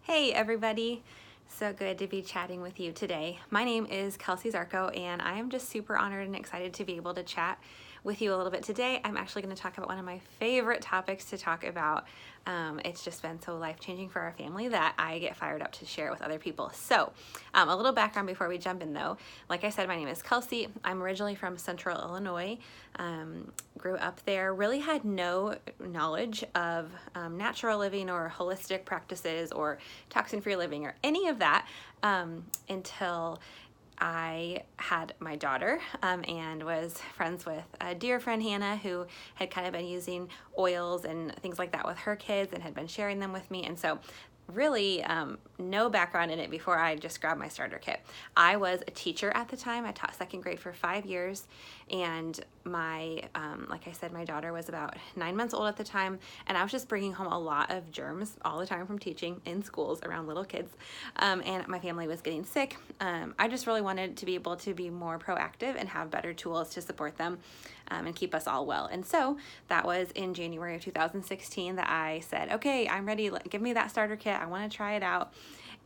Hey everybody, so good to be chatting with you today. My name is Kelsey Zarko and I am just super honored and excited to be able to chat with you a little bit today. I'm actually going to talk about one of my favorite topics to talk about. It's just been so life-changing for our family that I get fired up to share it with other people. So a little background before we jump in though. Like I said, my name is Kelsey. I'm originally from Central Illinois. Grew up there, really had no knowledge of natural living or holistic practices or toxin-free living or any of that until I had my daughter and was friends with a dear friend, Hannah, who had kind of been using oils and things like that with her kids and had been sharing them with me. And so really no background in it before I just grabbed my starter kit. I was a teacher at the time. I taught second grade for 5 years, and my like I said, my daughter was about 9 months old at the time, and I was just bringing home a lot of germs all the time from teaching in schools around little kids, and my family was getting sick. I just really wanted to be able to be more proactive and have better tools to support them and keep us all well. And so that was in January of 2016 that I said, okay, I'm ready, give me that starter kit. I want to try it out.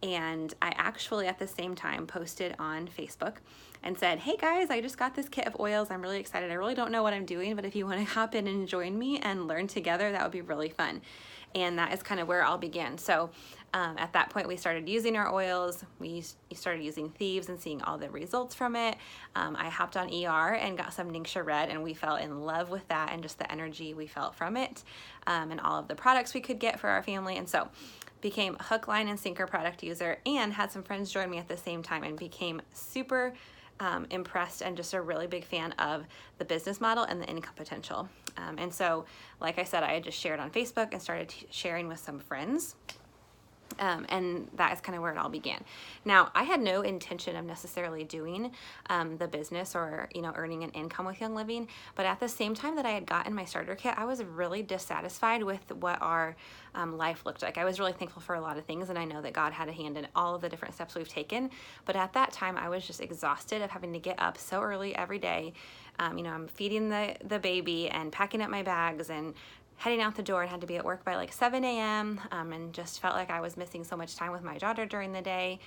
And I actually at the same time posted on Facebook and said, hey guys, I just got this kit of oils. I'm really excited. I really don't know what I'm doing, but if you want to hop in and join me and learn together, that would be really fun. And that is kind of where it all began. So at that point, we started using our oils. We started using Thieves and seeing all the results from it. I hopped on ER and got some Ningxia Red, and we fell in love with that and just the energy we felt from it, and all of the products we could get for our family. And so became a hook, line, and sinker product user, and had some friends join me at the same time, and became super impressed and just a really big fan of the business model and the income potential. And so, like I said, I had just shared on Facebook and started sharing with some friends. And that is kind of where it all began. Now, I had no intention of necessarily doing the business or, earning an income with Young Living, but at the same time that I had gotten my starter kit, I was really dissatisfied with what our life looked like. I was really thankful for a lot of things, and I know that God had a hand in all of the different steps we've taken, but at that time, I was just exhausted of having to get up so early every day. I'm feeding the baby and packing up my bags and heading out the door, and had to be at work by like 7 a.m. And just felt like I was missing so much time with my daughter during the day.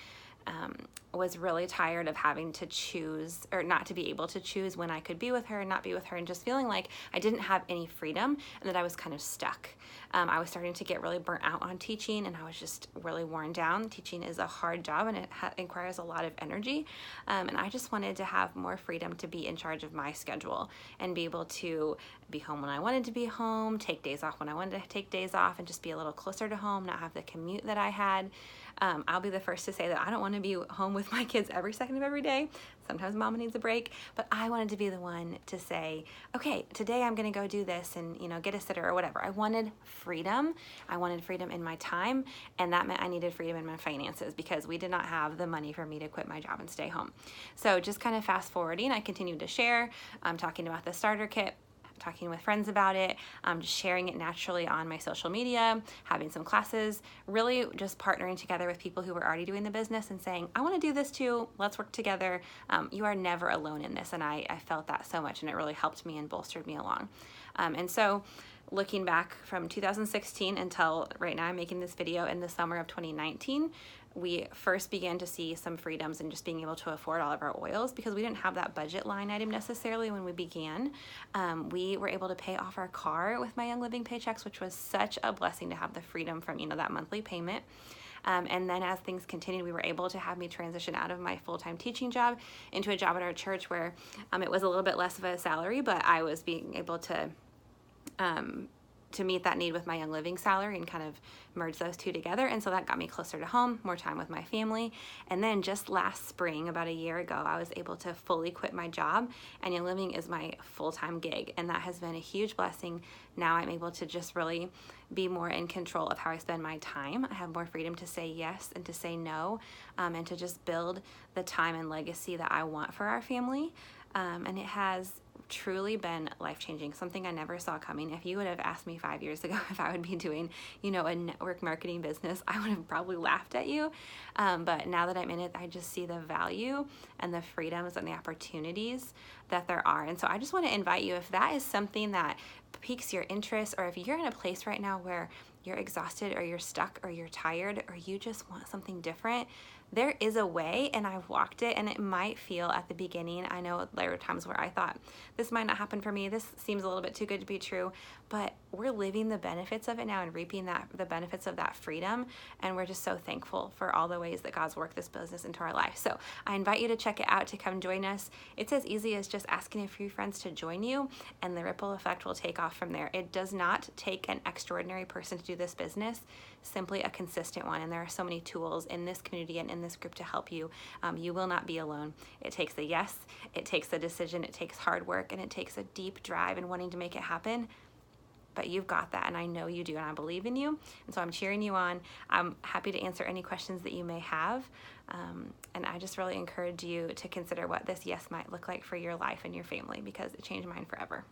Was really tired of having to choose, or not to be able to choose when I could be with her and not be with her, and just feeling like I didn't have any freedom and that I was kind of stuck. I was starting to get really burnt out on teaching, and I was just really worn down. Teaching is a hard job, and it requires a lot of energy, and I just wanted to have more freedom to be in charge of my schedule and be able to be home when I wanted to be home, take days off when I wanted to take days off, and just be a little closer to home, not have the commute that I had. I'll be the first to say that I don't want to be home with my kids every second of every day. Sometimes mama needs a break, but I wanted to be the one to say, okay, today I'm going to go do this and, get a sitter or whatever. I wanted freedom. I wanted freedom in my time, and that meant I needed freedom in my finances because we did not have the money for me to quit my job and stay home. So just kind of fast forwarding, I continued to share, talking about the starter kit, talking with friends about it, just sharing it naturally on my social media, having some classes, really just partnering together with people who were already doing the business and saying, I want to do this too, let's work together. You are never alone in this, and I felt that so much, and it really helped me and bolstered me along. And so looking back from 2016 until right now, I'm making this video in the summer of 2019, we first began to see some freedoms in just being able to afford all of our oils because we didn't have that budget line item necessarily when we began. We were able to pay off our car with my Young Living paychecks, which was such a blessing to have the freedom from, that monthly payment. And then as things continued, we were able to have me transition out of my full-time teaching job into a job at our church where it was a little bit less of a salary, but I was being able to meet that need with my Young Living salary and kind of merge those two together. And so that got me closer to home, more time with my family. And then just last spring, about a year ago, I was able to fully quit my job, and Young Living is my full-time gig. And that has been a huge blessing. Now I'm able to just really be more in control of how I spend my time. I have more freedom to say yes and to say no, and to just build the time and legacy that I want for our family. And it has truly been life-changing, something I never saw coming. If you would have asked me 5 years ago if I would be doing, a network marketing business, I would have probably laughed at you. But now that I'm in it, I just see the value and the freedoms and the opportunities that there are. And so I just want to invite you, if that is something that piques your interest, or if you're in a place right now where you're exhausted or you're stuck or you're tired or you just want something different, there is a way, and I've walked it, and it might feel at the beginning, I know there were times where I thought, this might not happen for me, this seems a little bit too good to be true, but we're living the benefits of it now and reaping the benefits of that freedom, and we're just so thankful for all the ways that God's worked this business into our life. So I invite you to check it out, to come join us. It's as easy as just asking a few friends to join you, and the ripple effect will take off from there. It does not take an extraordinary person to do this business, simply a consistent one, and there are so many tools in this community and in this group to help you. You will not be alone. It takes a yes, it takes a decision, it takes hard work, and it takes a deep drive in wanting to make it happen. But you've got that, and I know you do, and I believe in you, and so I'm cheering you on. I'm happy to answer any questions that you may have, and I just really encourage you to consider what this yes might look like for your life and your family, because it changed mine forever.